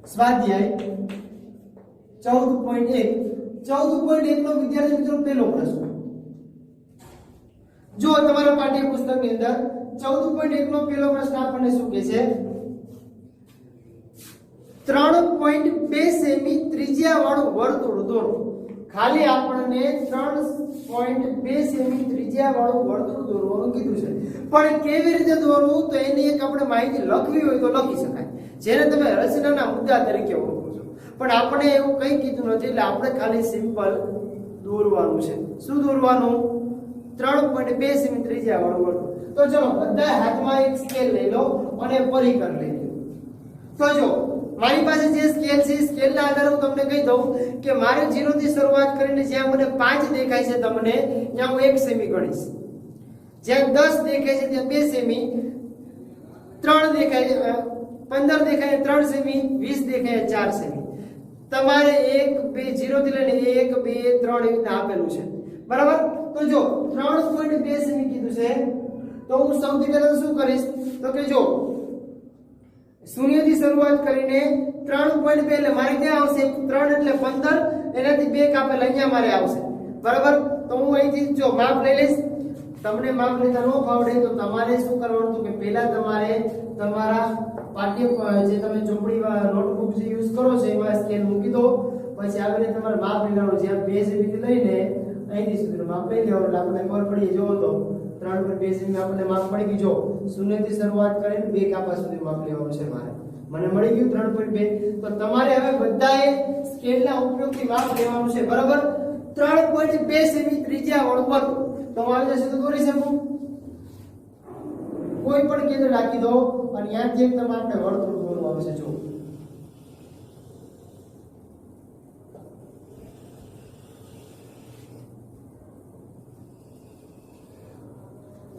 સ્વાધ્યાય 14.1 નો વિદ્યાર્થી મિત્રો પહેલો પ્રશ્ન જો તમારા પાઠ્યપુસ્તકની અંદર 14.1 નો પહેલો પ્રશ્ન આપણને શું કહે છે 3.2 સેમી ત્રિજ્યા વાળું વર્તુળ દોરો ખાલી આપણને 3.2 સેમી ત્રિજ્યા વાળું વર્તુળ દોરવાનું કીધું છે પણ કેવી રીતે દોરવું તો એની એક આપણે માહિતી લખવી હોય તો લખી શકાય જેને તમે રચનાના મુદ્દા તરીકે ઓળખો છો પણ આપણે એવું કંઈ કીધું નથી એટલે આપણે ખાલી સિમ્પલ દોરવાનું છે શું દોરવાનું 3.2 સેમી ત્રિજ્યા વાળું વર્તુળ તો ચલો બધા હાથમાં એક સ્કેલ લઈ લો અને પરિકર લઈ લો તો જો મારી પાસે જે સ્કેલ છે સ્કેલના આધારે હું તમને કહી દઉં કે મારે 0 થી શરૂઆત કરીને જ્યાં મને 5 દેખાય છે તમને ત્યાં હું 1 સેમી ગણીશ જ્યાં 10 દેખાય છે ત્યાં 2 સેમી 3 દેખાય 15 દેખાય 3 સેમી 20 દેખાય 4 સેમી તમારે 1 2 0 થી લઈને 1 2 3 એવી રીતે આપેલું છે બરાબર તો જો 3.2 સેમી કીધું છે તો હું સૌથી પહેલા શું કરીશ તો કે જો 0 થી શરૂઆત કરીને 3.2 એટલે મારે ક્યાં આવશે 3 એટલે 15 એનાથી 2 કાપેલ અહીંયા મારે આવશે બરાબર તો હું અહીંથી જો માપ લઈ લઈશ તમને માપ લેતા ન ફાવડે તો તમારે શું કરવાનું તો કે પહેલા તમારે તમારા પાઠ્ય જે તમે ચોપડી નોટબુક જે યુઝ કરો છો એમાં સ્કેલ મૂકી દો પછી આવીને તમારે માપ લેવાનું જ્યાં 2 સેમી થી લઈને અહીંથી સુધી માપ લઈ લેવાનું એટલે આપણને ખબર પડી જો તો 3.2 સેમી આપણને માપ મળી ગયું જો 0 થી શરૂઆત કરીને 2 કાપા સુધી માપ લેવાનું છે મારે મને મળી ગયું 3.2 તો તમારે હવે બધાએ સ્કેલના ઉપયોગથી માપ લેવાનું છે બરાબર 3.2 સેમી ત્રિજ્યા વાળું વર્તુળ તો મારે જશે તો દોરી શકું કોઈ પણ કેન્દ્ર રાખી દો અને ત્યાંથી એક તમે આપણે વર્તુળ દોરવાનું છે જો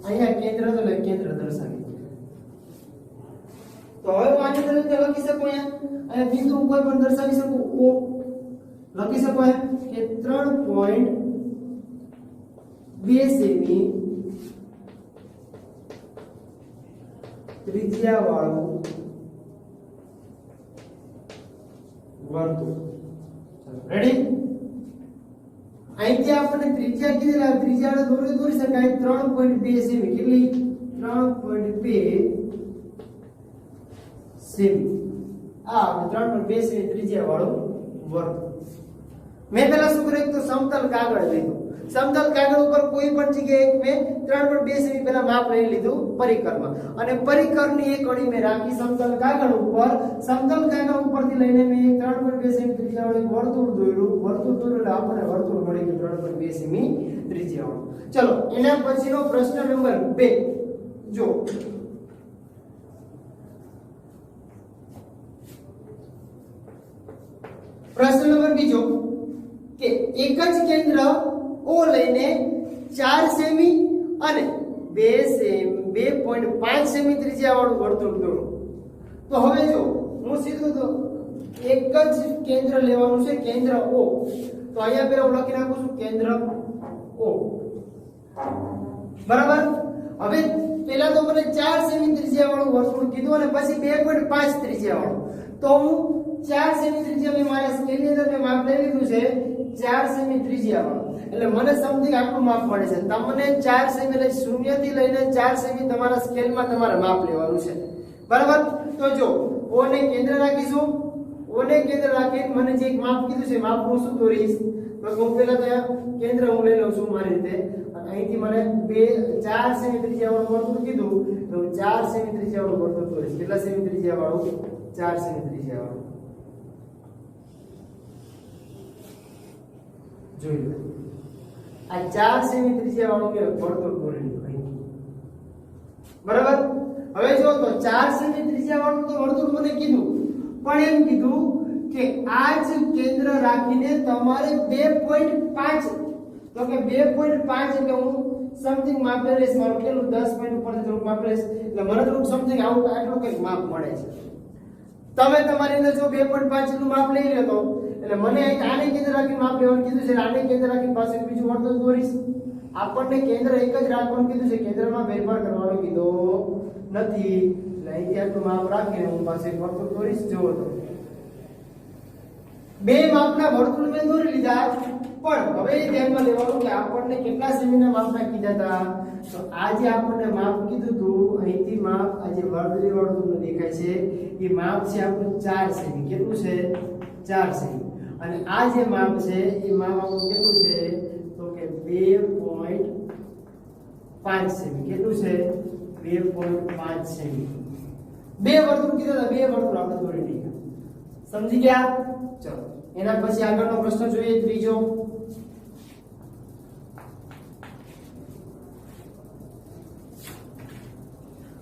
અહીંયા કેન્દ્ર તો કેન્દ્ર દર્શાવી તો હવે હું આની તરફ લખી શકું અહીંયા અને બિંદુ કોઈ પણ દર્શાવી શકું ઓ લખી શકો કે 3.2 સેમી ત્રિજ્યા વાળું વર્તુળ રેડી અહીંથી આપણે ત્રિજ્યા કીધેલા ત્રિજ્યા દોરી શકાય 3.2 સેમી કેટલી 3.2 સેમી આ 3.2 સેમી ત્રિજ્યા વાળું વર્તુળ મેં પહેલા શું કર્યું તો સમતલ કાગળ લીધું સમતલ કાગળ ઉપર કોઈ પણ જગ્યાએ મેં 3.2 સેમી પહેલા માપ લઈ લીધું પરિકરમાં અને પરિકરની એક અડી મેં રાખી સમતલ કાગળ ઉપર સમતલ કાગળ ઉપરથી લઈને મેં 3.2 સેમી ત્રિજ્યા વાળું વર્તુળ દોર્યું એટલે આપણને વર્તુળ મળી ગયું 3.2 સેમી ત્રિજ્યા વાળું ચલો એના પછીનો પ્રશ્ન નંબર 2 જો પ્રશ્ન નંબર બીજો કે એક જ કેન્દ્ર O લઈને 4 સેમી અને 2.5 સેમી ત્રિજ્યા વાળું વર્તુળ દોરો તો હવે જો હું સીધું તો એક જ કેન્દ્ર લેવાનું છે કેન્દ્ર O તો અહીંયા પહેલા હું લખી નાખું છું કેન્દ્ર O બરાબર હવે પહેલા તો મને 4 સેમી ત્રિજ્યા વાળું વર્તુળ કીધું અને પછી 2.5 ત્રિજ્યા વાળું તો હું 4 સેમી ત્રિજ્યા મેં મારા સ્કેલની અંદર મેં માપ લઈ લીધું છે 4 સેમી ત્રિજ્યા વાળું એટલે મને સમથિંગ આટલું માપ મળે છે તમને 4 સેમી એટલે 0 થી લઈને 4 સેમી તમારા સ્કેલમાં તમારે માપ લેવાનું છે બરાબર તો જો O ને કેન્દ્ર રાખીશું O ને કેન્દ્ર રાખીને મને જે એક માપ કીધું છે માપ હું શું દોરીશ તો હું પહેલા તો કેન્દ્ર હું લઈ લઉં છું મારી રીતે અને અહીંથી મને 4 સેમી ત્રિજ્યા વાળું વર્તુળ કીધું તો 4 સેમી ત્રિજ્યા વાળું વર્તુળ દોરીશ કેટલા સેમી ત્રિજ્યા વાળું 4 સેમી ત્રિજ્યા વાળું જોઈ લો આ 4 સેમી ત્રિજ્યા વાળું મેં વર્તુળ દોરી લીધું બરાબર હવે જો તો 4 સેમી ત્રિજ્યા વાળું તો વર્તુળ મને કીધું પણ એમ કીધું કે આ જ કેન્દ્ર રાખીને તમારે 2.5 તો કે 2.5 એટલે હું સમથિંગ માપ લઈશ મારું કેટલું 10 પોઈન્ટ ઉપરથી થોડું માપ લઈશ એટલે મને થોડું સમથિંગ આવું આટલું કંઈક માપ મળે છે તમે તમારી અંદર જો 2.5 નું માપ લઈ લો તો એટલે મને આને કેન્દ્ર રાખીને માપ લેવાનું કીધું છે આને કેન્દ્ર રાખીને પાસે બીજું વર્તુળ દોરીશ આપણને કેન્દ્ર એક જ રાખવાનું કીધું છે કેન્દ્રમાં ફેરફાર કરવાનો કીધો નથી એટલે અહીંથી આટલું માપ રાખીને હું પાસે વર્તુળ દોરીશ જુઓ તો બે માપના વર્તુળ મેં દોરી લીધા, પણ હવે એ ધ્યાનમાં લેવાનું કે આપણને કેટલા સેમીના માપના કીધા હતા. તો આ જે આપણને માપ કીધું હતું, અહીંથી માપ આ જે વર્તુળ તમને દેખાય છે એ માપ છે આપણું 4 સેમી. કેટલું છે? 4 સેમી. અને આ જે માપ છે એ માપ આપણું કેટલું છે? તો કે 2.5 સેમી. કેટલું છે? 2.5 સેમી. બે વર્તુળ કીધા હતા, બે વર્તુળ આપણે દોરી લીધા. સમજી ગયા? ચલો એના પછી આગળનો પ્રશ્ન જોઈએ, ત્રીજો.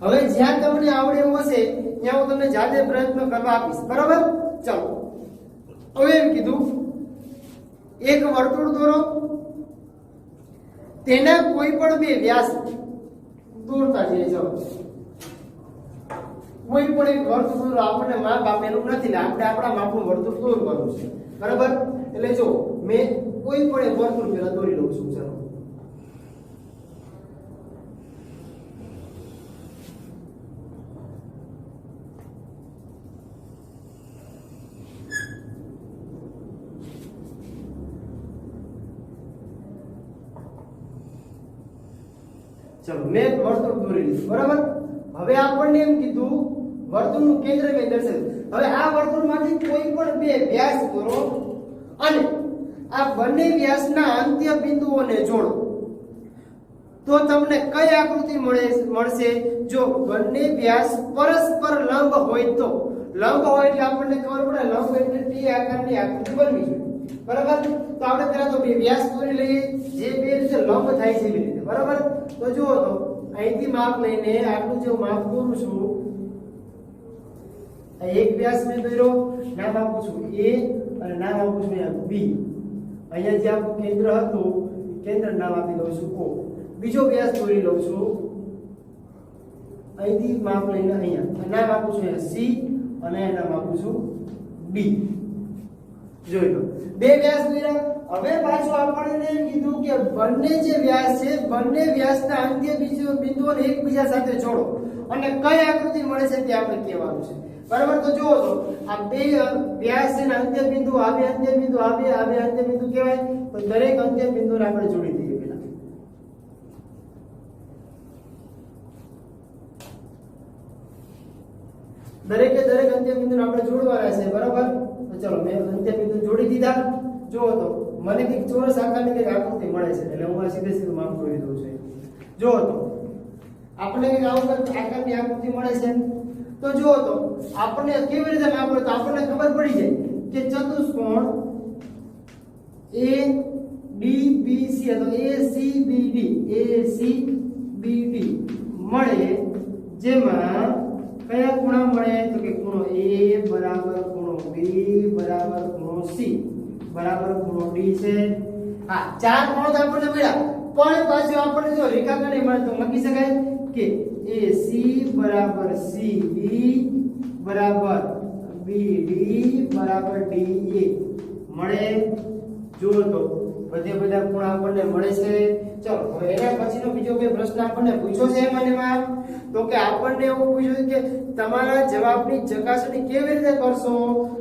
હવે જ્યાં તમને આવડે એવું હશે ત્યાં હું તમને જાતે પ્રયત્ન કરવા આપીશ, બરાબર? ચલો હવે એમ કીધું, એક વર્તુળ દોરો, તેના કોઈ પણ બે વ્યાસ દોરતા જઈએ. ચલો કોઈ પણ એક વર્તુળ દોરો, આપણને માપ આપેલું નથી, આપણે આપણા માપનું વર્તુળ દોરવાનું છે, બરાબર? એટલે જો મેં કોઈ પણ એક વર્તુળ પહેલા દોરી લઉં છું. ચલો ચલો મેં વર્તુળ દોરી લીધું, બરાબર? હવે આપણને એમ કીધું વર્તુળનું કેન્દ્ર મેં દર્શાવ્યું. હવે આ વર્તુળમાંથી કોઈ પણ બે વ્યાસ દોરો અને આ બંને વ્યાસના અંત્ય બિંદુઓને જોડો, તો તમને કઈ આકૃતિ મળશે? જો બંને વ્યાસ પરસ્પર લંબ હોય તો. લંબ હોય એટલે આપણને ખબર પડે, લંબ એટલે ટી આકારની આકૃતિ બનવી જોઈએ, બરાબર? તો આપણે પહેલા તો બે વ્યાસ દોરી લઈએ, જે બે રીતે લંબ થાય છે એવી રીતે, બરાબર? તો જુઓ, તો અહીંથી માપ લઈને આટલું જે માપ દોરું છું, આ એક વ્યાસ મેં દોર્યો, નામ આપું છું A અને નામ આપું છું અહીંયા B. અહીંયા જે આપણું કેન્દ્ર હતું, કેન્દ્ર નામ આપી દઉં છું O. બીજો વ્યાસ દોરી લઉં છું, અહીંથી માપ લઈને અહીંયા નામ આપું છું અહીંયા C અને નામ આપું છું D. જોઈ લો, બે વ્યાસ દોર્યા. હવે પાછું આપણને એમ કીધું કે બંને જે વ્યાસ છે, બંને વ્યાસના અંત્ય બિંદુઓને એકબીજા સાથે જોડો અને કઈ આકૃતિ મળે છે તે આપણે કહેવાનું છે, બરાબર? તો જુઓ, તો આ બે વ્યાસ છે ને અંત્ય બિંદુ, આ બે અંત્ય બિંદુ, આ બે અંત્ય બિંદુ કહેવાય. તો દરેક અંત્ય બિંદુને આપણે જોડી દઈએ પહેલા. દરેકે દરેક અંત્ય બિંદુને આપણે જોડવાના છે, બરાબર? તો ચલો મેં અંત્ય બિંદુ જોડી દીધા. જુઓ, તો મને એક ચોરસ આકારની એક આકૃતિ મળે છે, એટલે હું આ સીધે સીધું માપ દોરી દઉં છું. જુઓ, તો આપણે એક આકારની આકૃતિ મળે છે. તો જુઓ, તો આપણને કેવી રીતે માપ મળે? તો આપણને ખબર પડી જાય કે ચતુષ્કોણ ADBC અથવા ACBD મળે, જેમાં કયા ખૂણા મળે? તો કે ખૂણો A બરાબર ખૂણો B બરાબર ખૂણો C બરાબર ખૂણો D છે. હા, ચાર ખૂણો તો આપણને મળ્યા, પણ પાછું આપણને જો રેખાખંડ મળે તો લખી શકાય કે AC બરાબર CB બરાબર BD બરાબર DA મળે. જો તો બધે બધા ખૂણા આપણને મળે છે. ચલો હવે એના પછીનો બીજો બે પ્રશ્ન આપણને પૂછ્યો છે એમાં, તો કે આપણને એવું પૂછ્યું કે તમારા જવાબની ચકાસણી કેવી રીતે કરશો?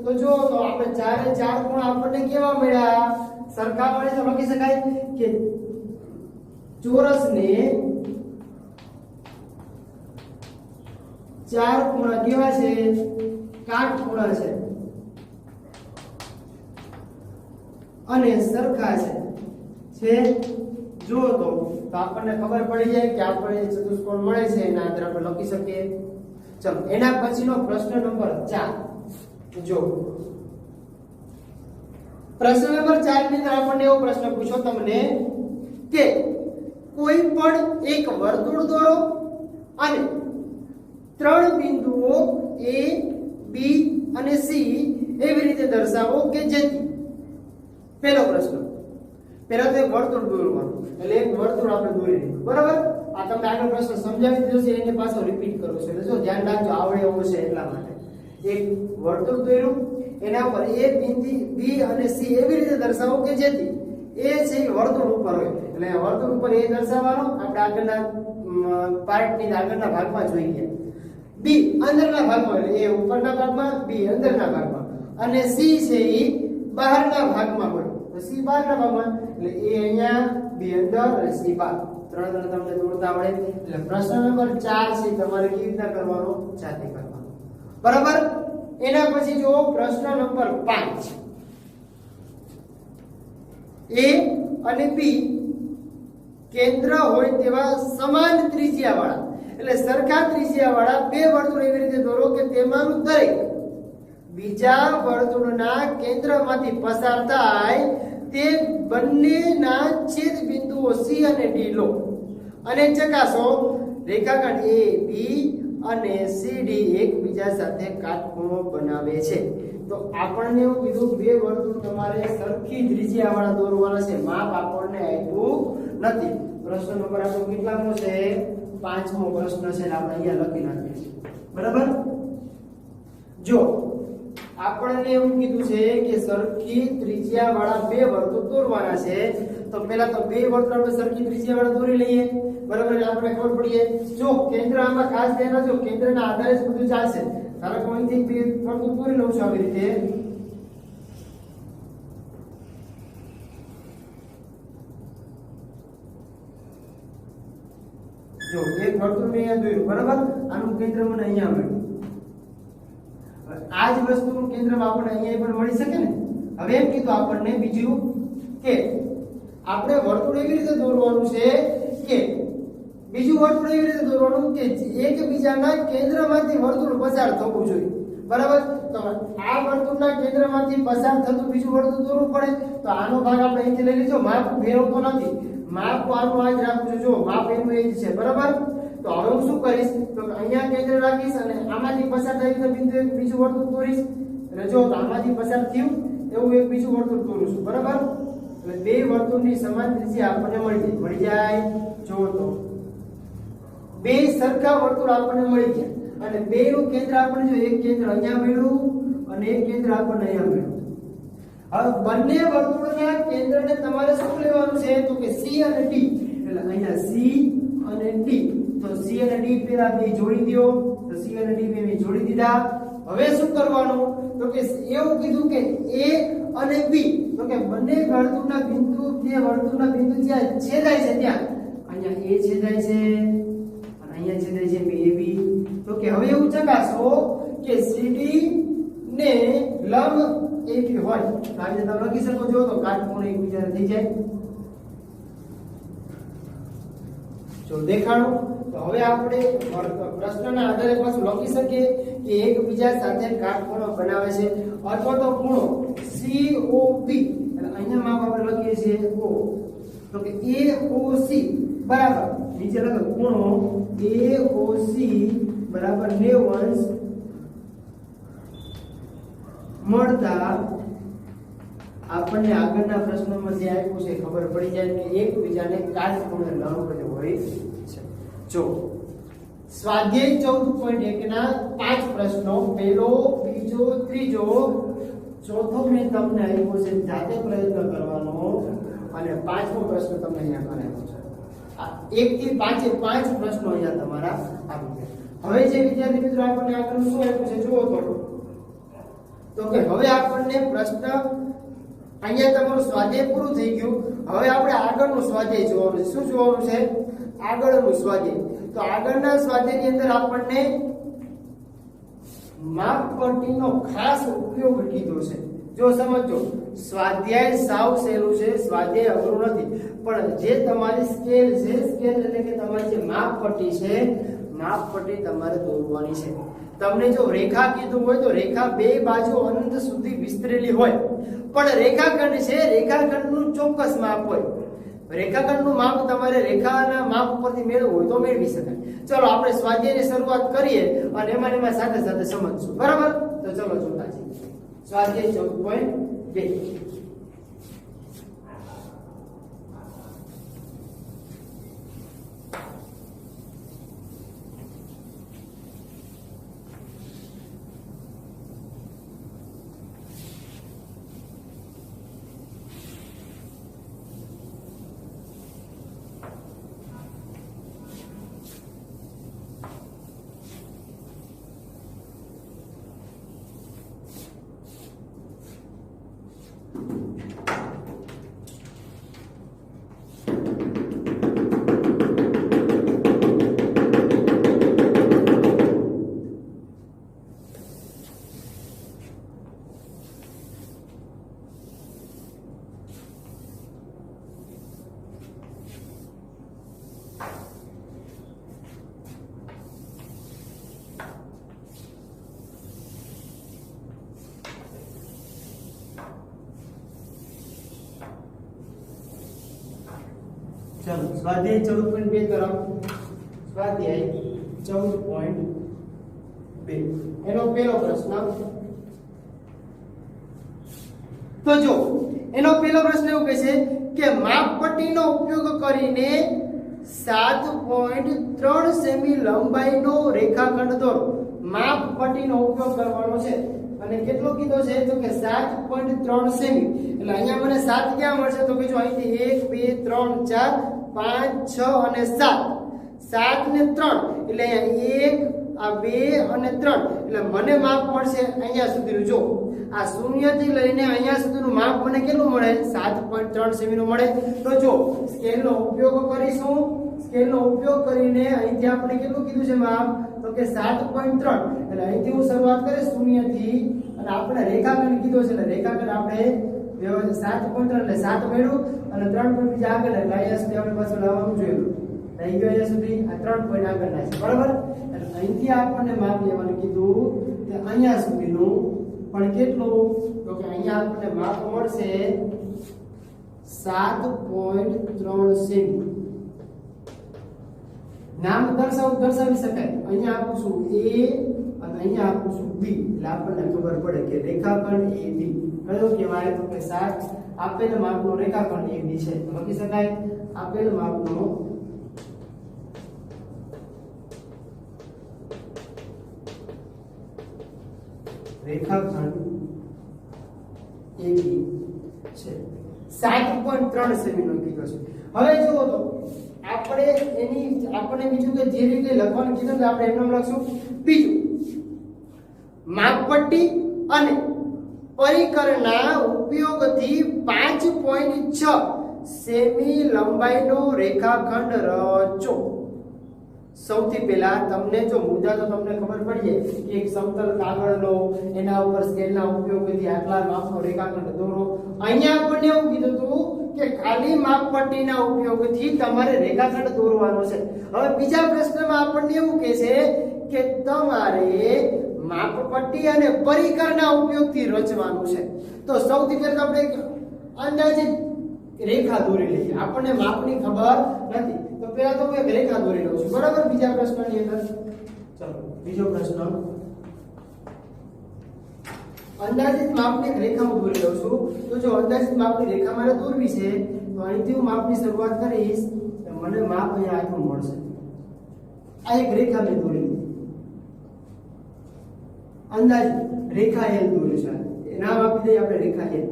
તો જો, તો આપણે ચારે ચાર ખૂણા આપણને કેવા મળ્યા? સરખા મળે. તો લખી શકાય કે ચોરસને ચાર ખૂણા કેવા છે? કાટખૂણા છે અને સરખા છે. જો તો આપણને ખબર પડી જાય કે આપણે ચતુષ્કોણ મળે છે, એના આધારે આપણે લખી શકીએ. ચલો એના પછીનો પ્રશ્ન નંબર 4 જો, પ્રશ્ન નંબર 4 ની અંદર આપણને એવો પ્રશ્ન પૂછો તમને કે કોઈ પણ એક વર્તુળ દોરો અને ત્રણ બિંદુઓ A, B અને C એવી રીતે દર્શાવો કે જેથી. પહેલો પ્રશ્ન, પહેલા તો એક વર્તુળ દોરવાનું, એટલે એક વર્તુળ આપણે દોરી લીધું, બરાબર? આ તમને આગળ પ્રશ્ન સમજાવી દીધો છે, એને પાછો રિપીટ કરું છું, એટલે જો ધ્યાન રાખજો, આવડે એવું છે એટલા માટે. એક વર્તુળ દોર્યું, એના ઉપર A, B અને C એવી રીતે દર્શાવો કે જેથી A છે એ વર્તુળ ઉપર હોય, એટલે વર્તુળ ઉપર A દર્શાવવાનો આપણે આગળના પાર્ટની આગળના ભાગમાં જોઈએ. B અંદરના ભાગમાં, એટલે A ઉપરના ભાગમાં, B અંદરના ભાગમાં, અને C છે એ બહારના ભાગમાં હોય તો C બહારના ભાગમાં એટલે A અહીંયા B અંદર અને C બહાર ત્રણ તમને દોરતા આવડે એટલે પ્રશ્ન નંબર 4 છે તમારે કેવી રીતના કરવાનો જાતે કરવાનો બરાબર એના પછી જો પ્રશ્ન નંબર 5 A અને B કેન્દ્ર હોય તેવા સમાન ત્રિજ્યાવાળા એટલે સરખા ત્રિજ્યાવાળા બે વર્તુળ એવી રીતે દોરો કે તેમાંનું દરેક બીજા વર્તુળના કેન્દ્રમાંથી પસાર થાય તે બંનેના છેદ બિંદુઓ C અને D લો અને ચકાસો રેખાખંડ AB અને CD એકબીજા સાથે કાટખૂણો બનાવે છે તો આપણને એવું કીધું બે વર્તુળ તમારે સરખી ત્રિજ્યાવાળા દોરવાના છે માપ આપણને આપ્યું નથી પ્રશ્ન નંબર આપણો કેટલામો છે 5મો પ્રશ્ન છે આપણે અહીંયા લખી નાખીએ બરાબર જો આપણને એવું કીધું છે કે સરખી ત્રિજ્યાવાળા બે વર્તુળ દોરવાના છે તો પહેલા તો બે વર્તુળ આપણે સરખી ત્રિજ્યાવાળા દોરી લઈએ બરાબર આપણે ખબર પડીએ જો કેન્દ્ર આમાં ખાસ ધ્યાન રાખજો કેન્દ્રના આધારે જ બધું ચાલશે ધારો કે અહીંથી બે વર્તુળ દોરી લઉં છું આવી રીતે જો એક વર્તુળ મેં અહીંયા દોર્યું બરાબર આનું કેન્દ્ર મને અહીંયા મળ્યું આ જ વસ્તુનું કેન્દ્ર આપણને અહીંયા પણ મળી શકે ને હવે એમ કીધું આપણને બીજું કે આપણે વર્તુળ એવી રીતે દોરવાનું છે કે બીજું વર્તુળ એવી રીતે દોરવાનું કે એકબીજાના કેન્દ્રમાંથી વર્તુળ પસાર થવું જોઈએ બરાબર તો આ વર્તુળના કેન્દ્રમાંથી પસાર થતું બીજું વર્તુળ દોરવું પડે તો આનો ભાગ આપણે અહીંથી લઈ લેજો માપ ફેરવતો નથી માપ આનું આ જ રાખવું છે જો માપ એનું એ જ છે બરાબર તો હવે હું શું કરીશ તો અહીંયા કેન્દ્ર રાખીશ અને આમાંથી પસાર થાય તો બિંદુ એક બીજું વર્તુળ દોરીશ એટલે જો આમાંથી પસાર થયું એવું એક બીજું વર્તુળ દોરું છું બરાબર એટલે બે વર્તુળની સમાન ત્રિજ્યા આપણને મળી જાય જો તો બે સરખા વર્તુળ આપણને મળી ગયા અને બેનું કેન્દ્ર આપણને જો એક કેન્દ્ર અહીંયા મળ્યું અને એક કેન્દ્ર આપણને અહીંયા મળ્યું હવે બંને વર્તુળના કેન્દ્રને તમારે શું લેવાનું છે તો કે C અને D એટલે અહીંયા C અને D તો C અને D પેલા બે જોડી દો તો C અને D બે જોડી દીધા હવે શું કરવાનું તો કે એવું કીધું કે A અને B તો કે બંને વર્તુળના બિંદુ જ્યાં છેદાય છે ત્યાં અહીંયા A છેદાય છે અને અહીંયા છેદાય છે AB તો કે હવે એવું ચકાસો કે CD ને લંબ AB હોય તો આ રીતે તમે લખી શકો છો તો કાટખૂણો એકબીજાને થઈ જાય જો દેખાણું તો હવે આપણે પ્રશ્નના આધારે પાછું લખી શકીએ કે એકબીજા સાથે કાટખૂણો બનાવે છે અથવા તો ખૂણો COP એટલે અહીંયા માપ આપણે લખીએ છીએ O તો કે AOC બરાબર નીચે લખો ખૂણો AOC બરાબર 90 મળતા આપણને આગળના પ્રશ્નોમાં જે આપ્યું છે ખબર પડી જાય કે એકબીજાને કાટખૂણે લંબ હોય છે જો સ્વાધ્યાય 14.1 ના 5 પ્રશ્નો પહેલો બીજો ત્રીજો ચોથો મેં તમને આપ્યો છે જાતે પ્રયત્ન કરવાનો અને પાંચમો પ્રશ્ન તમને અહીંયા કરાવ્યો છે આ 1 થી 5 પ્રશ્નો અહીંયા તમારા આવી ગયા હવે જે વિદ્યાર્થી મિત્રો આપણને આગળ શું આપ્યું છે જુઓ તો કે હવે આપણને પ્રશ્ન અહીંયા તમારું સ્વાધ્યાય પૂરું થઈ ગયું હવે આપણે આગળનું સ્વાધ્યાય જોવાનું છે શું જોવાનું છે આગળનું સ્વાધ્યાય તો આગળના સ્વાધ્યાયની અંદર આપણને માપપટ્ટીનો ખાસ ઉપયોગ કીધો છે જો સમજો સ્વાધ્યાય સાવ સહેલું છે સ્વાધ્યાય અઘરું નથી પણ જે તમારી સ્કેલ છે સ્કેલ એટલે કે તમારી જે માપપટ્ટી છે માપપટ્ટી તમારે દોરવાની છે તમને જો રેખા કીધું હોય તો રેખા બે બાજુ અનંત સુધી વિસ્તરેલી હોય પણ રેખાખંડ છે રેખાખંડનું ચોક્કસ માપ હોય રેખાખંડનું માપ તમારે રેખાના માપ ઉપરથી મેળવવું હોય તો મેળવી શકાય ચલો આપણે સ્વાધ્યાયની શરૂઆત કરીએ અને એમાં સાથે સાથે સમજશું બરાબર તો ચલો જોતા જઈએ સ્વાધ્યાય 14.2 તો चलो स्वाध्याय 14.2 तरफ स्वाध्याय 14.2 એનો પહેલો પ્રશ્ન તો જો એનો પહેલો પ્રશ્ન એવું કહે છે કે માપપટ્ટીનો ઉપયોગ કરીને 7.3 સેમી લંબાઈનો રેખાખંડ દોરો. માપપટ્ટીનો ઉપયોગ કરવાનો છે અને કેટલો કીધો છે તો કે 7.3 સેમી. એટલે અહીંયા મને 7 ક્યાં મળશે તો કે જો અહીંથી 1 2 3 4 5 6 અને 7 7 ને 3 એટલે અહીંયા 1 આ 2 અને 3 એટલે મને માપ મળશે અહીંયા સુધીનું. જો આ શૂન્ય થી લઈને અહીંયા સુધીનું માપ મને કેટલું મળે 7.3 સેમી નું મળે. તો જો સ્કેલનો ઉપયોગ કરીશું. સ્કેલનો ઉપયોગ કરીને અહીંથી આપણે કેટલું કીધું છે માપ તો કે 7.3 એટલે અહીંથી હું શરૂઆત કરે શૂન્ય થી અને આપણે રેખાખંડ કીધો છે એટલે રેખાખંડ આપણે 7.3 એટલે 7 મેળવું અને 3 પોઈન્ટ બીજા આગળ એટલે અહીંયા સુધી આપણે પાછું લાવવાનું જોયું. થઈ ગયો અહીંયા સુધી આ 3 પોઈન્ટ આગળ ના છે બરાબર. એટલે અહીંથી આપણને માપ લેવાનું કીધું કે અહીંયા સુધીનું પણ કેટલું તો કે અહીંયા આપણને માપ મળશે 7.3 સેમી. નામ દર્શાવી શકાય. અહીંયા આપું છું A અને અહીંયા આપું છું B એટલે આપણને ખબર પડે કે રેખાખંડ AB કયો કહેવાય તો કે 7 આપેલ માપનો રેખાખંડ AB છે. લખી શકાય આપેલ માપનો રેખાખંડ AB છે. 7.3 સેમી નો કીધો છે. હવે જુઓ તો આપણે બીજું કે જે રીતે લખવાનું કીધું તો આપણે એમ લખશું. બીજું માપપટ્ટી અને પરિકરના ઉપયોગથી 5.6 સેમી લંબાઈનો રેખાખંડ રચો. સૌથી પહેલા તમને જો મુદ્દા તો તમને ખબર પડી જાય કે એક સમતલ કાગળ લો એના ઉપર સ્કેલના ઉપયોગથી આટલા માપનો રેખાખંડ દોરો. અહીંયા આપણને એવું કીધું હતું કે ખાલી માપપટ્ટીના ઉપયોગથી તમારે રેખાખંડ દોરવાનો છે. હવે બીજા પ્રશ્નમાં આપણને એવું કહે છે કે તમારે માપપટ્ટી અને પરિકરના ઉપયોગથી રચવાનું છે. તો સૌથી પહેલા આપણે અંદાજિત રેખા દોરી લઈએ. આપણને માપની ખબર નથી તો પહેલા તો હું એક રેખા દોરી લઉં છું બરાબર. બીજા પ્રશ્નની અંદર ચલો બીજો પ્રશ્ન અંદાજિત માપની રેખા હું દોરી લઉં છું. તો જો અંદાજિત માપની રેખા મારે દોરવી છે તો અહીંથી હું માપની શરૂઆત કરીશ તો મને માપ અહીંયા આટલું મળશે. આ એક રેખા મેં દોરી લીધી. અંદાજિત રેખા L દોરી છે. નામ આપી દઈએ આપણે રેખા L.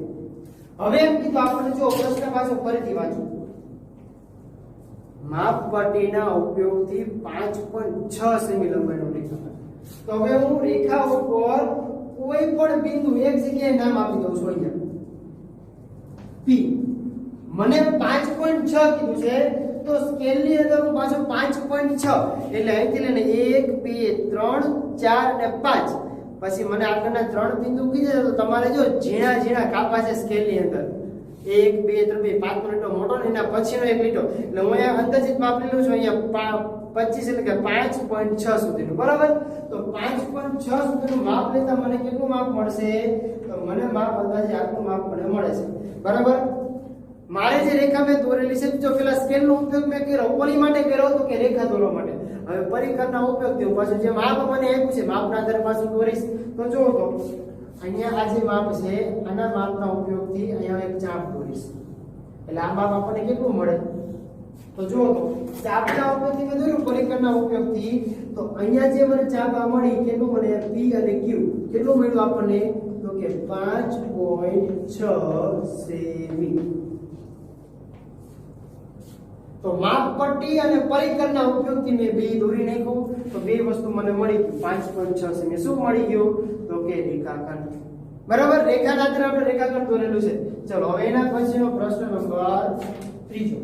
હવે એમ કીધું આપણે જો પ્રશ્ન પાછો ફરીથી વાંચું. માપપટ્ટીના ઉપયોગથી 5.6 સેમી લંબાઈનો રેખાખંડ. તો હવે હું રેખા ઉપર કોઈ પણ બિંદુ એક જગ્યાએ નામ આપી દઉં છું. અહીંયા P મને 5.6 કીધું છે તો સ્કેલની અંદર હું પાછો 5.6 એટલે અહીંથી લઈને 1 2 3 4 અને 5 પછી મને આગળના 3 બિંદુ કીધા તો તમારે જો ઝીણા ઝીણા કાપા છે સ્કેલની અંદર 1 2 3 5 લીટો મોટો ને એના પછીનો એક લીટો એટલે હું અહીંયા અંદાજિત માપ લીધું છું અહીંયા 25 એટલે કે 5.6 સુધીનું બરાબર. તો 5.6 સુધીનું માપ લેતા મને કેટલું માપ મળશે તો મને માપ અંદાજે આટલું માપ મને મળે છે બરાબર. મારે જે રેખા મેં દોરેલી છે જો પેલા સ્કેલનો ઉપયોગ મેં કર્યો કોની માટે કર્યો તો કે રેખા દોરવા માટે. હવે પરિકરના ઉપયોગથી હું પાછું જે માપ મને આપ્યું છે માપના આધારે પાછું દોરીશ. તો જુઓ તો અહીંયા આ જે માપ છે આના માપના ઉપયોગથી અહીંયા એક ચાપ દોરીશ એટલે આ માપ આપણને કેટલું મળે તો જુઓ તો ચાપના ઉપયોગથી મેં દોર્યું પરિકરના ઉપયોગથી તો અહીંયા જે મને ચાપ મળી કેટલું મને P અને Q કેટલું મળ્યું આપણને તો કે 5.6 સેમી. તો માપપટ્ટી અને પરિકરના ઉપયોગથી મેં બે દોરી નાખ્યું તો બે વસ્તુ મને મળી 5.6 સેમી. શું મળી ગયું તો કે રેખાખંડ. બરાબર, રેખાના આધારે આપણે રેખાખંડ દોરેલું છે. ચલો હવે એના પછીનો પ્રશ્ન નંબર 3.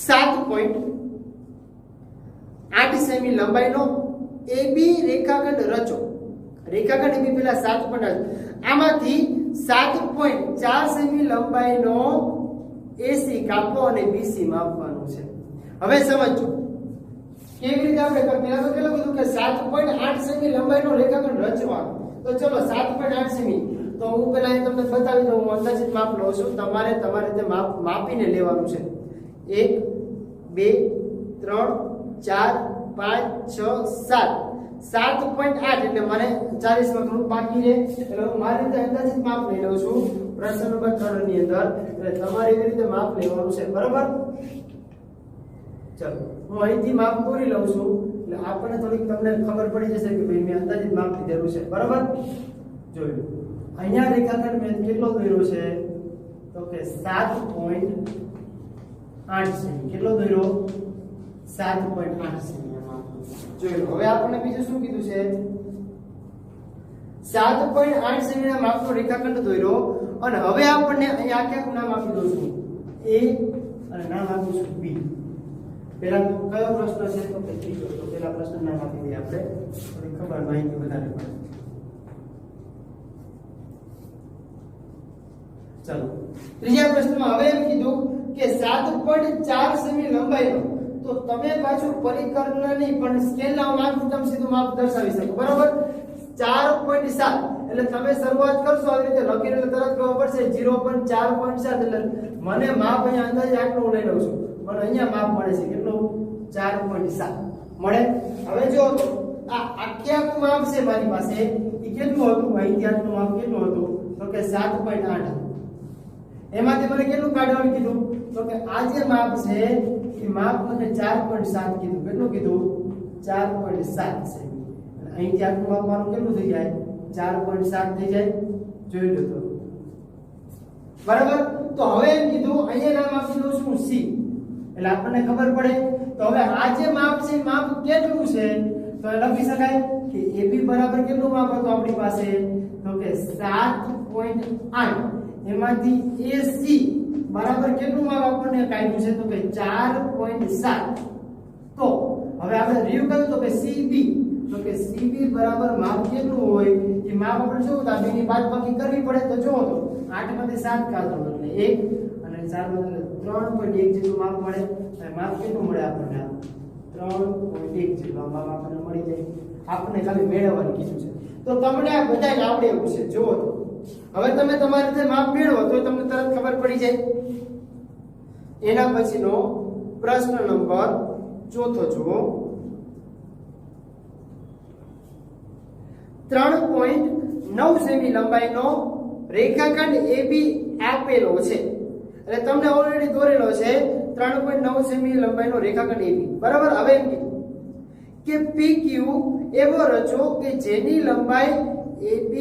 7.8 સેમી લંબાઈનો AB રેખાખંડ રચો. રેખાખંડ AB પેલા 7.8, આમાંથી 7.4 સેમી લંબાઈનો AC કાપો અને BC માપવાનું છે. હવે સમજો કેવી રીતે આપણે પેલા તો કેટલું કીધું કે 7.8 સેમી લંબાઈનો રેખાખંડ રચવાનો. તો ચલો 7.8 સેમી તો હું પેલા અહીં તમને બતાવી દઉં. હું અંદાજિત માપ લઉં છું. તમારે તમારી રીતે માપીને લેવાનું છે. 1 2 3 4 5 6 7. 7.8 એટલે મને 40 માં થોડું બાકી રહે એટલે હું મારી રીતે અંદાજિત માપ લઈ લઉં છું પ્રશ્ન નંબર 3 ની અંદર. એટલે તમારે એવી રીતે માપ લેવાનું છે. બરાબર, ચલો હું અહીંથી માપ પૂરી લઉં છું એટલે આપણને થોડીક તમને ખબર પડી જશે કે ભાઈ મેં અંદાજિત માપ લીધેલું છે. બરાબર, જોઈ લો અહીંયા રેખાખંડ મેં કેટલો દોર્યો છે તો કે 7.8 સેમી. કેટલો દોર્યો? 7.8 સેમી. જોઈ લો હવે આપણને બીજું શું કીધું છે? 7.8 સેમી ના માપનો રેખાખંડ દોર્યો અને હવે આપણને અહીંયા આખું નામ આપી દઉં છું A અને નામ આપું છું B. પહેલા તો કયો પ્રશ્ન છે તો કે ત્રીજો. તો પહેલા પ્રશ્ન નામ આપી દઈએ આપણે, થોડી ખબર માહિતી વધારે પડે. ચલો ત્રીજા પ્રશ્નમાં હવે એમ કીધું કે 7.4 સેમી લંબાઈનો. તો તમે પાછું પરિકરના નહીં પણ સ્કેલના માપથી તમે સીધું માપ દર્શાવી શકો. બરાબર, 4.7 એટલે તમે શરૂઆત કરશો આવી રીતે લખીને એટલે તરત ખબર પડશે 0.4.7 એટલે મને માપ અહીંયા અંદાજે આટલું લઈ લઉં છું. મને અહીંયા માપ મળે છે કેટલું? 4.7 મળે. હવે જો આ આખું માપ છે મારી પાસે એ કેટલું હતું? અહીંથી આટલું માપ કેટલું હતું તો કે 7.8. એમાંથી મને કેટલું કાઢવાનું કીધું તો કે આ જે માપ છે એ માપ મને 4.7 કીધું. કેટલું કીધું? 4.7 સેમી. અહીંથી આટલું માપ મારું કેટલું થઈ જાય? 4.7 થઈ જાય. જોઈ લો તો બરાબર. તો હવે એમ કીધું અહીંયા નામ આપી દઉં છું C એટલે આપણને ખબર પડે. તો હવે આ જે માપ છે માપ કેટલું છે તો લખી શકાય કે AB બરાબર કેટલું માપ હતું આપણી પાસે તો કે 7.8. એમાંથી AC બરાબર કેટલું માપ આપણને કાઢ્યું છે તો કે 4.7. તો હવે આપણે રિવ્યુ કર્યું તો કે CB તો કે CB બરાબર માપ કેટલું હોય એ માપ આપણે શું હતા બેની બાદબાકી કરવી પડે. તો જો તો 8 માંથી 7 કાઢો એટલે 1 અને 4 માંથી 3.1 જેટલું માપ મળે. અને માપ કેટલું મળે આપણને? 3.1 જેટલું માપ આપણને મળી જાય. આપણને ખાલી મેળવવાનું કીધું છે. તો તમને આ બધાને આવડે એવું છે. જુઓ તો હવે તમે તમારી રીતે માપ મેળવો તો તમને તરત ખબર પડી જાય. એના પછીનો પ્રશ્ન નંબર 4 જુઓ. 3.9 સેમી લંબાઈનો રેખાખંડ AB આપેલો છે. એટલે તમને ઓલરેડી દોરેલો છે 3.9 સેમી લંબાઈનો રેખાખંડ AB. બરાબર, હવે એમ કે PQ એવો રચો કે જેની લંબાઈ AB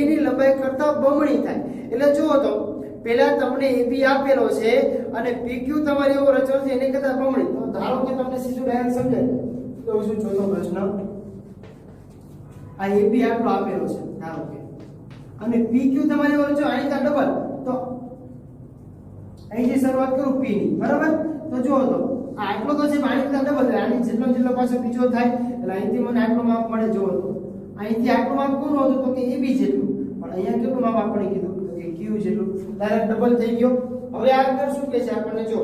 ની લંબાઈ કરતા બમણી થાય. એટલે જુઓ તો પહેલા તમને AB આપેલો છે અને PQ તમારે એવો રચો છે એની કરતા બમણી. તો ધારો કે તમને સીધું ડાયરેક્ટ સમજાય તો શું ચોથો પ્રશ્ન આ AB આટલો આપેલો છે ધારો કે અને PQ તમારે એવો રચો અહીં તા ડબલ. તો અહીંથી શરૂઆત કરું P ની. બરાબર, તો જુઓ તો આટલો તો છે આની કરતા ડબલ એટલે આની જેટલો પાછો બીજો થાય એટલે અહીંથી મને આટલો માપ મળે. જુઓ તો અહીંથી આટલું માપ કોનું હતું તો કે AB જેટલું. પણ અહીંયા કેટલું માપ આપણે કીધું તો કે Q જેટલું. ડાયરેક્ટ ડબલ થઈ ગયો. હવે આગળ શું કહે છે આપણને જો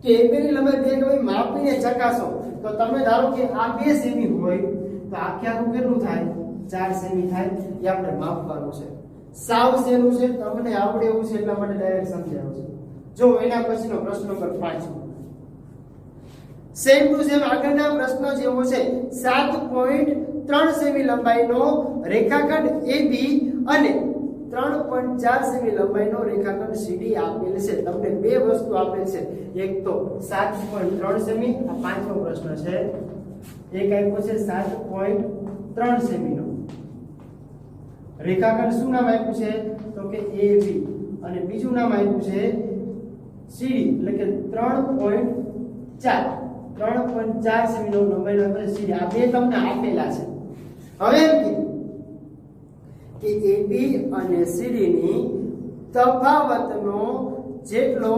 કે AB ની લંબાઈ બે કઈ માપીને ચકાસો. તો તમે ધારો કે આ 2 સેમી હોય તો આખું કેટલું થાય? 4 સેમી થાય. એ આપણે માપવાનું છે. સાવ સહેલું છે, તમને આવડે એવું છે એટલા માટે ડાયરેક્ટ સમજાવું છે. જો એના પછીનો પ્રશ્ન નંબર 5 સેમ ટુ સેમ આગળના પ્રશ્ન જેવો છે. 7.3 સેમી લંબાઈનો રેખાખંડ AB અને 3.4 સેમી લંબાઈનો રેખાખંડ CD આપેલ છે. તમને બે વસ્તુ આપેલ છે. એક તો 7.3 સેમી, આ પાંચમો પ્રશ્ન છે. એક આપ્યો છે 7.3 સેમીનો રેખાખંડ. શું નામ આપ્યું છે તો કે AB અને બીજું નામ આપ્યું છે CD એટલે કે 3.4. 3.4 સેમી નો લંબાઈનો અંતર CD આ બે તમને આપેલા છે. હવે એમ કીધું કે AB અને CD ની તફાવતનો જેટલો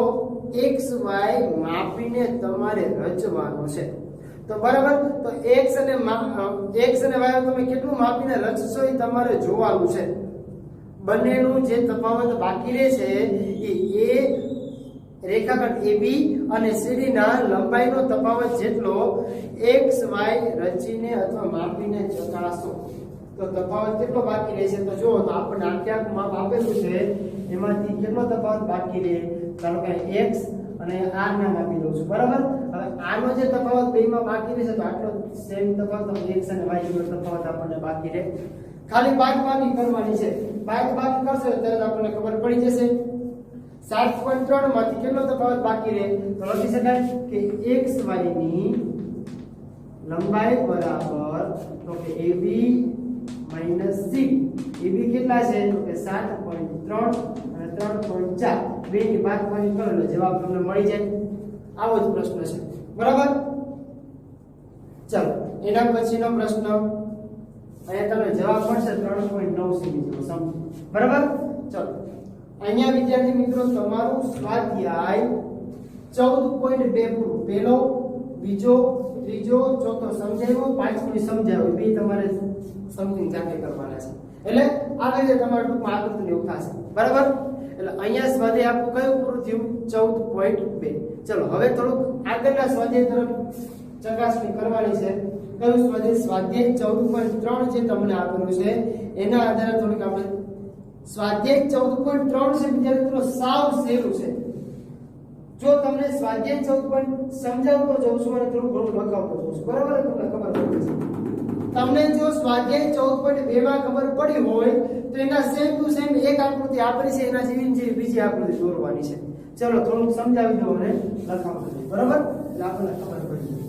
XY માપીને તમારે રચવાનો છે. તો બરાબર, તો x અને y તમે કેટલું માપીને રચશો એ તમારે જોવાનું છે. બંનેનું જે તફાવત બાકી રહે છે એ રેખાખંડ AB અને CD ના લંબાઈનો તફાવત જેટલો XY રચીને અથવા માપીને ચકાસો. તો તફાવત કેટલો બાકી રહે છે તો જો તો આપણે આંકડાનું માપ આપેલું છે એમાંથી કેટલો તફાવત બાકી રહે, ચાલો કે x અને r નામ આપી દઉં છું. બરાબર, હવે આનો જે તફાવત બેમાં બાકી રહેશે તો આટલો સેમ તફાવત x અને y નો તફાવત આપણને બાકી રહે. ખાલી બાદબાકી કરવાની છે. બાદબાકી કરશો ત્યારે આપણને ખબર પડી જશે. 7.3 માંથી કેટલો તફાવત બાકી રહે તો લખી શકાય કે xy ની લંબાઈ બરાબર તો કે AB - CD. AB કેટલા છે તો કે 7.3 અને 3.4 બેની બાદબાકી કરો એટલે જવાબ તમને મળી જાય. આવો જ પ્રશ્ન છે. બરાબર, ચાલો એના પછીનો પ્રશ્ન અહીંયા તમને જવાબ મળશે 3.9 સેમી જેવો સમ. બરાબર, ચાલો અહીંયા વિદ્યાર્થી મિત્રો તમારું સ્વાધ્યાય 14.2 પૂરું. પહેલો, બીજો, ત્રીજો, ચોથો સમજાવ્યો, પાંચમો સમજાવ્યો બે તમારે સમથિંગ જાતે કરવાના છે. એટલે આગળ જે તમારું ટૂંકમાં આકૃતિ એવું થશે. બરાબર, એટલે અહીંયા સ્વાધ્યાય આપણું કયું પૂરું થયું 14.2. ચલો હવે થોડુંક આગળના સ્વાધ્યાય તરફ ચકાસણી કરવાની છે. કયું સ્વાધ્યાય? સ્વાધ્યાય 14.3 જે તમને આપેલું છે એના આધારે થોડીક આપણે સ્વાધ્યાય 14.3 છે વિદ્યાર્થી મિત્રો સાવ સહેલું છે. જો તમને સ્વાધ્યાય 14 સમજાવતો જઉં છું અને થોડું ઘણું લખાવતો જઉં છું. બરાબર, તમને ખબર પડી જશે. તમને જો સ્વાધ્યાય 14.2 માં ખબર પડી હોય તો એના સેમ ટુ સેમ એક આકૃતિ આપેલી છે એના જેવી બીજી આકૃતિ દોરવાની છે. ચલો થોડુંક સમજાવી દો અને લખાવતો જઈએ. બરાબર, એટલે આપણને ખબર પડી જાય.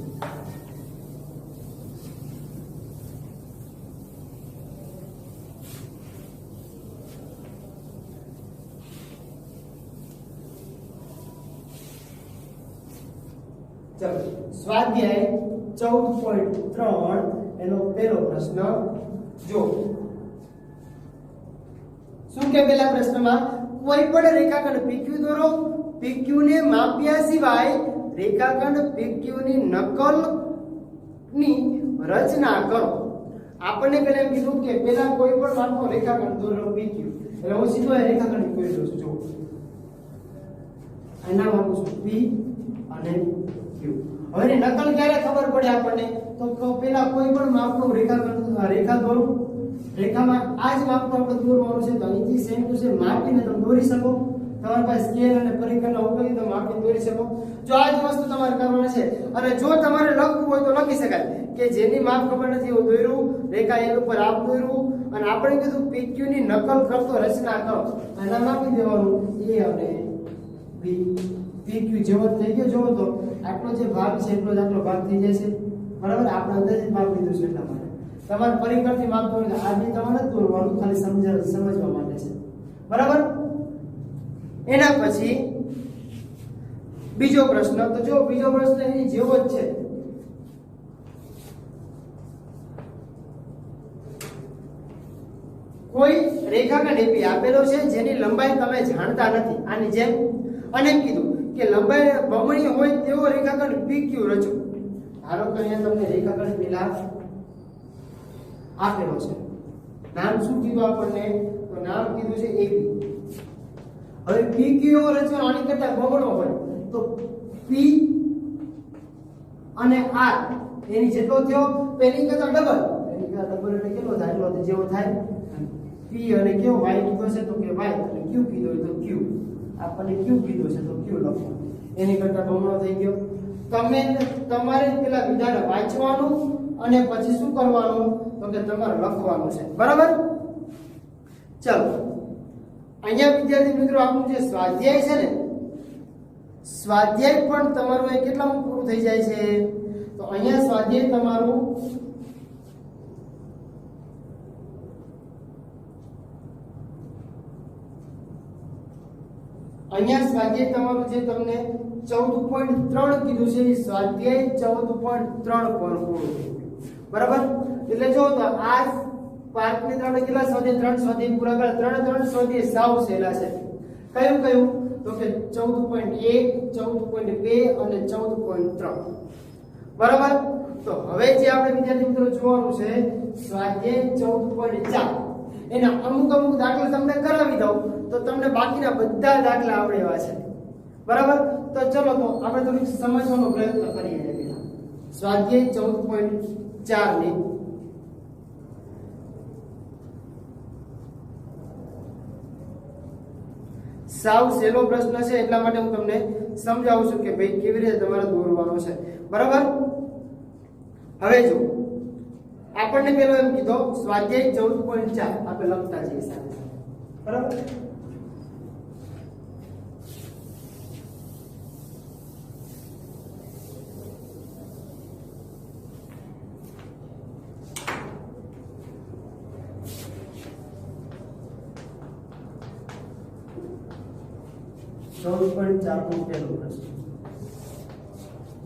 ચલો સ્વાધ્યાય 14.3 એનો પહેલો પ્રશ્ન જો. શું કે પહેલા પ્રશ્નમાં કોઈ પણ રેખાખંડ PQ દોરો. PQ ને માપ્યા સિવાય રેખાખંડ PQ ની નકલ ની રચના કરો. આપણને પહેલા એમ કીધું કે પહેલા કોઈ પણ માપનો રેખાખંડ દોરો PQ. એટલે હું સીધો આ રેખાખંડ દોરી દઉં છું. જો આના માપું છું P અને હવે નકલ ક્યારે ખબર પડે આપણને તો પેલા કોઈ પણ માપનો રેખા દોરું. રેખામાં આ જ માપનો આપણે દોરવાનું છે તો અહીંથી સેમ ટુ સેમ માપીને તમે દોરી શકો. તમારી પાસે સ્કેલ અને પરિકરના ઉપયોગથી તમે માપીને દોરી શકો. જો આ જ વસ્તુ તમારે કરવાની છે અને જો તમારે લખવું હોય તો લખી શકાય કે જેની માપ ખબર નથી એવું દોર્યું, રેખા એલ ઉપર આપ દોર્યું અને આપણે કીધું PQ ની નકલ કરતો રચના કરો અને નામ આપી દેવાનું A અને B. PQ જેવો થઈ ગયો જોવો તો આટલો જે ભાગ છે એટલો જ આટલો ભાગ થઈ જાય છે. બરાબર, આપણે અંદાજિત માપ લીધું છે એટલા માટે તમારે પરિકરથી માપ દોરીને આ બી તમારે નથી દોરવાનું, ખાલી સમજવા માટે છે. બરાબર, એના પછી બીજો પ્રશ્ન. તો જો બીજો પ્રશ્ન એની જેવો જ છે. કોઈ રેખાખંડ AB આપેલો છે જેની લંબાઈ તમે જાણતા નથી આની જેમ અને કીધું કે લંબાઈ બમણી હોય તેવો રેખાખંડ PQ રચો. ધારો કે અહીંયા તમને રેખાખંડ પેલા આપેલો છે. નામ શું કીધું આપણને તો નામ કીધું છે AB. હવે PQ એવો રચવાનો આની કરતા બમણો હોય તો P અને R એની જેટલો થયો પેલી કરતા ડબલ. એની કરતા ડબલ એટલે કેટલો થાય? એટલો જેવો થાય. P અને કેવો y કીધો છે તો કે y અને Q કીધો હોય તો Q. આપણને Q કીધો છે તો Q લખો. એની કરતા બમણો થઈ ગયો. તમારે પેલા વિધાન વાંચવાનું અને પછી શું કરવાનું તો કે તમારે લખવાનું છે. બરાબર, ચાલો અહીંયા વિદ્યાર્થી મિત્રો આપણું જે સ્વાધ્યાય છે ને સ્વાધ્યાય પણ તમારું એ કેટલામાં પૂરું થઈ જાય છે તો અહીંયા સ્વાધ્યાય તમારું જે તમને 14.3 કીધું છે એ સ્વાધ્યાય 14.3 પર પૂરું. બરાબર, એટલે જો તો આ પાર્ટની અંદર આપણે કેટલા સ્વાધ્યાય 3 સ્વાધ્યાય પૂરા કર્યા. 3 સ્વાધ્યાય સાવ સહેલા છે. કયું કયું તો કે 14.1 14.2 અને 14.3. બરાબર, તો હવે જે આપણે વિદ્યાર્થી મિત્રો જોવાનું છે સ્વાધ્યાય 14.4. એના અમુક દાખલા તમને કરાવી દઉં તો તમને બાકીના બધા દાખલા આવડે એવા છે. બરાબર, તો ચલો તો આપણે થોડીક સમજવાનો પ્રયત્ન કરીએ. પહેલા સ્વાધ્યાય 14.4 ની સાવ સહેલો પ્રશ્ન છે, એટલા માટે હું તમને સમજાવું છું કે ભાઈ કેવી રીતે તમારે દોરવાનો છે. બરાબર, હવે જો આપણને પેલો એમ કીધો સ્વાધ્યાય 14.4 આપણે લખતા જઈએ સાથે. બરાબર,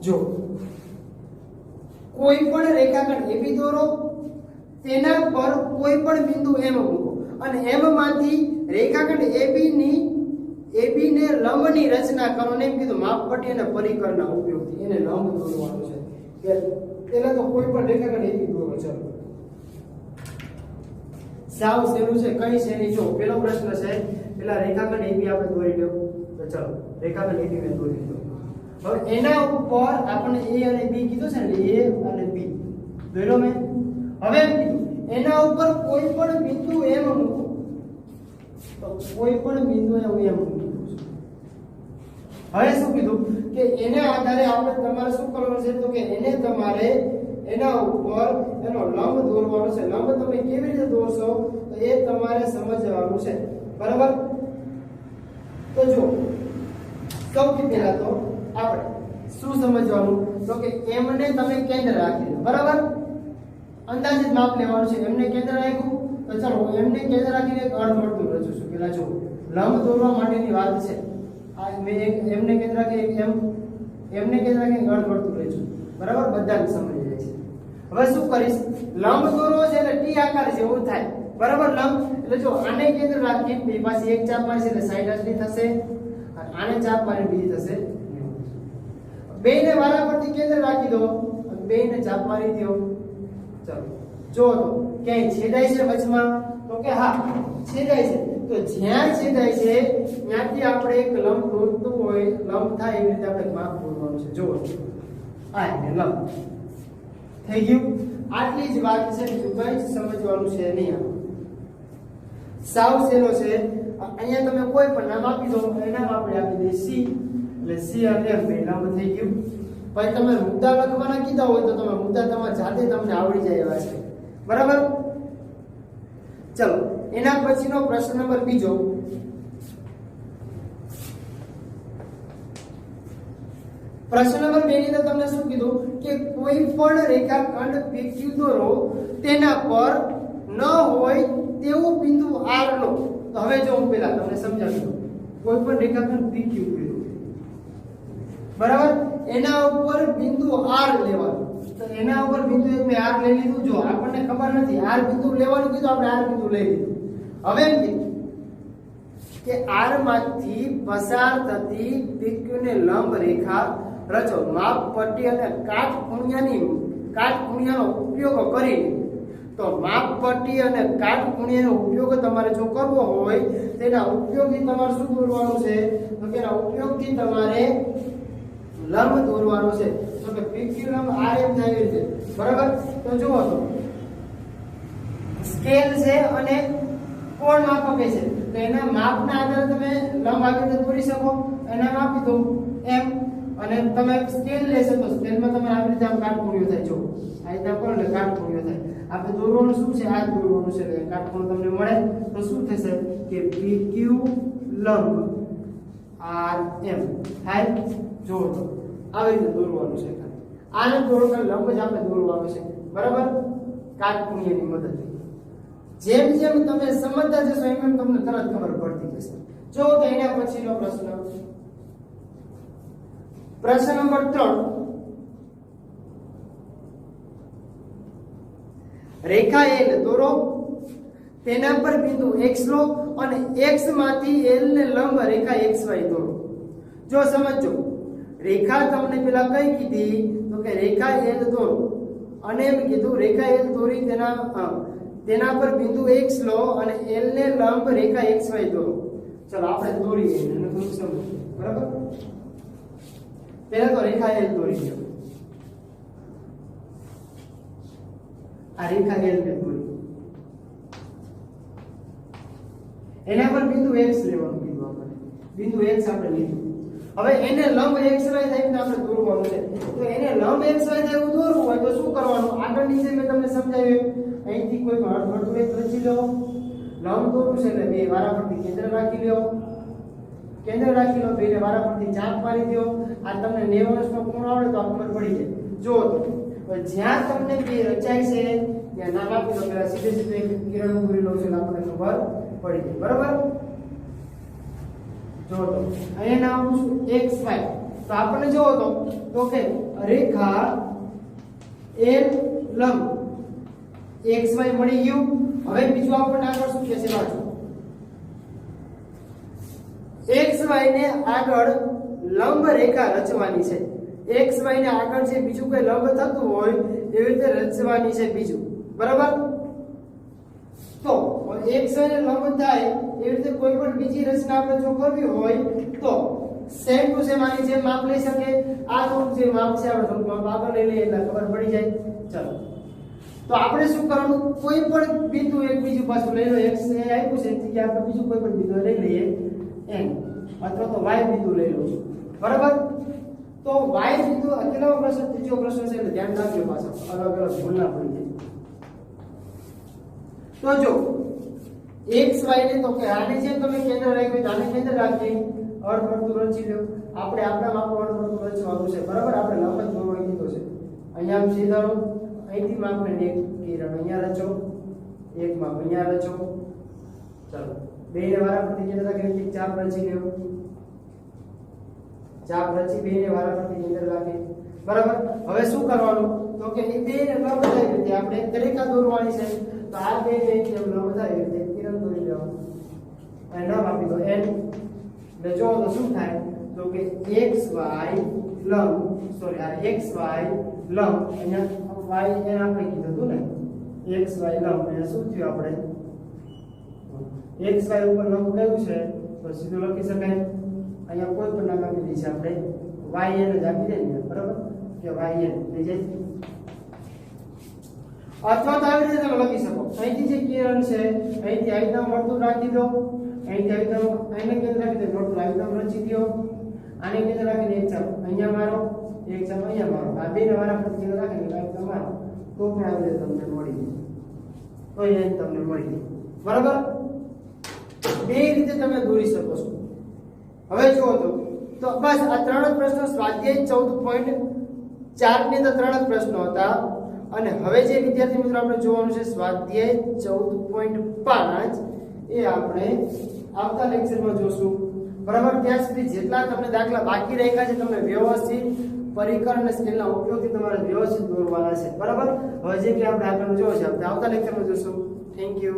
જો કોઈ પણ રેખાખંડ AB દોરો, તેના પર કોઈ પણ બિંદુ M મૂકો અને M માંથી રેખાખંડ AB ને લંબની રચના કરો ને એમ કીધું. માપપટ્ટી અને પરિકરના ઉપયોગથી એને લંબ દોરવાનું છે. કે પહેલા તો કોઈ પણ રેખાખંડ AB દોરો. ચલો સાવ સહેલું છે, કઈ છે નહીં. જો પેલો પ્રશ્ન છે પેલા રેખાખંડ AB આપણે દોરી દો. તો ચલો રેખાખંડ AB મેં દોરી દીધો. હવે એના ઉપર આપણે A અને B કીધું છે ને, A અને B દોર્યો મેં. હવે એના ઉપર કોઈ પણ બિંદુ M મૂકો. તો કોઈ પણ બિંદુ M મૂકો. હવે શું કીધું કે એના આધારે આપણે તમારે શું કરવાનું છે તો કે એને તમારે એના ઉપર એનો લંબ દોરવાનો છે. લંબ તમે કેવી રીતે દોરશો તો એ તમારે સમજવાનું છે. બરાબર, તો જો સૌથી પહેલા તો આપણે શું સમજવાનું તો કે M ને તમે કેન્દ્ર રાખી દો. બરાબર, અંદાજિત માપ લેવાનું છે. M ને કેન્દ્ર રાખ્યું તો ચલો M ને કેન્દ્ર રાખીને એક અર્ધવર્તુળ રચું છું. પહેલા જો લંબ દોરવા માટેની વાત છે. આ મેં એક M ને કેન્દ્ર રાખી એક M ને કેન્દ્ર રાખી એક અર્ધવર્તુળ રચું. બરાબર, બધાને સમજી જાય છે. હવે શું કરીશ, લંબ દોરવો છે એટલે T આકાર જેવું થાય. બરાબર, લંબ એટલે જો આને કેન્દ્ર રાખી બે પાસે એક ચાપ મારી છે એટલે 60 થશે, અને આને ચાપ મારી બીજી થશે 90. બેને વારા પરથી કેન્દ્ર રાખી દો અને બેને ચાપ મારી દો. ચલો જો તો ક્યાંય છેદાય છે વચમાં તો કે હા છેદાય છે. તો જ્યાં છેદાય છે ત્યાંથી આપણે એક લંબ દોરતું હોય, લંબ થાય એવી રીતે આપણે માપ દોરવાનું છે. જુઓ આ એને લંબ થઈ ગયું. આટલી જ વાત છે, બીજું કંઈ જ સમજવાનું છે નહીં. સાવ સહેલો છે. અહીંયા તમે કોઈ પણ નામ આપી દો, એના નામ આપણે આપી દઈએ C, એટલે C અને M બે નામ થઈ ગયું. પછી તમે મુદ્દા લખવાના કીધા હોય તો તમે મુદ્દા તમારા જાતે તમને આવડી જાય એવા છે. બરાબર, ચલો એના પછીનો પ્રશ્ન નંબર બીજો. પ્રશ્ન નંબર 2 ની અંદર તમને શું કીધું કે કોઈ પણ રેખાખંડ PQ દોરો, તેના પર ન હોય તેવું બિંદુ R લો. તો હવે જો હું પહેલા તમને સમજાવી દઉં. કોઈ પણ રેખાખંડ PQ કીધું, બરાબર, એના ઉપર બિંદુ R લેવાનું. તો એના ઉપર બિંદુ એક મેં R લઈ લીધું. જો આપણને ખબર નથી R બિંદુ લેવાનું કીધું, આપણે R બિંદુ લઈ લીધું. હવે એમ કીધું કે R માંથી પસાર થતી PQ ને લંબ રેખા રચો. માપપટ્ટી અને કાટખૂણિયાનો ઉપયોગ કરીને. તો માપપટ્ટી અને કાટખૂણિયાનો ઉપયોગ તમારે જો કરવો હોય તેના ઉપયોગથી તમારે શું દોરવાનું છે તો કે એના ઉપયોગથી તમારે લંબ દોરવાનો છે. તો કે PQ લંબ RM થાય એવી રીતે. બરાબર, તો જુઓ તો સ્કેલ છે અને કોણ માપક છે. તો એના માપના આધારે તમે લંબ આવી રીતે દોરી શકો. એના માપી દો M, અને તમે સ્કેલ લેશો તો સ્કેલમાં તમે આવી રીતે આમ કાટખૂણિયો થાય. જો આ રીતે કરો એટલે કાટખૂણિયો થાય. આપણે દોરવાનું શું છે, આ દોરવાનું છે એટલે કાટખૂણો તમને મળે તો શું થશે કે PQ લંબ RM થાય. જો તો આવી રીતે દોરવાનું છે. આને દોરવાનું લંબ જ આપણે દોરવાનું છે. બરાબર, કાટખૂણિયાની મદદથી. જેમ જેમ તમે સમજતા જશો એમ એમ તમને તરત ખબર પડતી જશે. જો તો એના પછીનો પ્રશ્ન પ્રશ્ન નંબર 3, રેખા L દોરો, તેના પર બિંદુ x લો અને x માંથી L ને લંબ રેખા xy દોરો. જો સમજો, રેખા તમને પેલા કઈ કીધી તો કે રેખા L દોરો, અને એમ કીધું રેખા L દોરી તેના પર બિંદુ x લો અને L ને લંબ રેખા xy દોરો. ચલો આપણે દોરીએ અને થોડું સમજીએ. બરાબર, પહેલા તો રેખા L દોરી દો. આ રેખા L ને દોરી, એના પર બિંદુ x લેવાનું કીધું આપણે. બિંદુ x આપણે લીધું. હવે એને લંબ xy ટાઈપને આપણે દોરવાનું છે. તો એને લંબ xy ટાઈપ દોરવું હોય તો શું કરવાનું? આગળની જે મેં તમને સમજાવ્યું, અહીંથી કોઈ પણ અર્ધવર્તુળ એક રચી લો. લંબ દોરવું છે એટલે બે વારાફરતી કેન્દ્ર રાખી લો. કેન્દ્ર રાખી લો, બેને વારાફરતી ચાપ મારી દો. આ તમને 90 નો ખૂણો આવડે તો આ ખબર પડી જાય. જો તો જ્યાં તમને બે રચાય છે ત્યાં નામ આપી દો. પેલા સીધે સીધે એક કિરણ પૂરી લો છે એટલે આપણને ખબર પડી જાય. બરાબર, જો તો અહીંયા નામ આપું છું xy. તો આપણે જોવો તો કે રેખા L લંબ xy મળી ગયું. હવે બીજું આપણને આગળ શું કહે છે વાંચો. xy ને આગળ લંબ રેખા રચવાની છે. xy ને આગળ જે બીજું કોઈ લંબ થતું હોય એવી રીતે રચવાની છે બીજું. બરાબર, તો xy ને લંબ થાય એવી રીતે કોઈ પણ બીજી રચના આપણે જો કરવી હોય તો સેમ ટુ સેમ આની જેમ માપ લઈ શકે. આ થોડું જે માપ છે આપણે થોડું માપ આગળ લઈ લઈએ એટલે ખબર પડી જાય. ચલો, તો આપણે શું કરવાનું? કોઈ પણ બિંદુ એક બીજું પાછું લઈ લો. x એ આપ્યું છે કે આપણે બીજું કોઈ પણ બિંદુ લઈ લઈએ n, અથવા તો y બિંદુ લઈ લો. બરાબર, તો y બિંદુ અકેલો પ્રશ્ન, ત્રીજો પ્રશ્ન છે એટલે ધ્યાન રાખજો. પાછો અલગ અલગ ભૂલ ના પડી જાય. તો જો xy ને તો કે આને જેમ તમે કેન્દ્ર રાખ્યું તો આને કેન્દ્ર રાખી અર્ધવર્તુળ રચી લો. આપણે આપણા માપનું અર્ધવર્તુળ રચવાનું છે. બરાબર, આપણે લંબ જ દોરવા કીધો છે. અહીંયા સીધા રો, અહીંથી માપને એક કિરણ અહીંયા રચો, એક માપ અહીંયા રચો. ચાલો, બેને વારાફરતી કેન્દ્ર રાખી એક ચાપ રચી લો. ચાપ રચી બેને વારાફરતી કેન્દ્ર રાખી. બરાબર, હવે શું કરવાનું? તો કે એ બેને લંબ થાય રીતે આપણે એક રેખા દોરવાની છે. તો આ બે જેમ લંબ થાય રીતે કિરણ દોરી લેવાનું. અને નામ આપી દો n. એટલે જો તો શું થાય? તો કે xy લંબ, સોરી આ xy લંબ, અહીંયા y એને આપણે કીધું હતું ને, xy લંબ. અહીંયા શું થયું? આપણે xy ઉપર લંબ કયું છે તો સીધું લખી શકાય. અહીંયા કોઈ પણ નામ આપી દઈએ આપણે, yn જ આપી દઈએ. બરાબર, કે yn થઈ જાય. અથવા તો આવી રીતે તમે લખી શકો. અહીંથી જે કિરણ છે અહીંથી આવી રીતે વર્તુળ રાખી દો. અહીંથી આવી રીતે આને કેન્દ્ર રાખી દો, વર્તુળ આવી રીતે રચી દો. આને કેન્દ્ર રાખીને એક ચાપ અહીંયા મારો, એક ચાપ અહીંયા મારો. આ બેને વારાફરતી કેન્દ્ર રાખીને આવી રીતે મારો તો પણ આવી રીતે તમને મળી જાય. તો અહીંયા તમને મળી જાય. બરાબર, બે રીતે તમે દોરી શકો છો. હવે જુઓ તો બસ આ ત્રણ જ પ્રશ્નો સ્વાધ્યાય 14.4 ની તો ત્રણ જ પ્રશ્નો હતા. અને હવે જે વિદ્યાર્થી મિત્રો આપણે જોવાનું છે સ્વાધ્યાય 14.5 એ આપણે આવતા લેક્ચરમાં જોશું. બરાબર, ત્યાં સુધી જેટલા તમને દાખલા બાકી રાખ્યા છે તમને વ્યવસ્થિત પરિકર અને સ્કેલના ઉપયોગથી તમારે વ્યવસ્થિત દોરવાના છે. બરાબર, હવે જે કે આપણે આગળ જોવા છે આપણે આવતા લેક્ચરમાં જોશું. Thank you.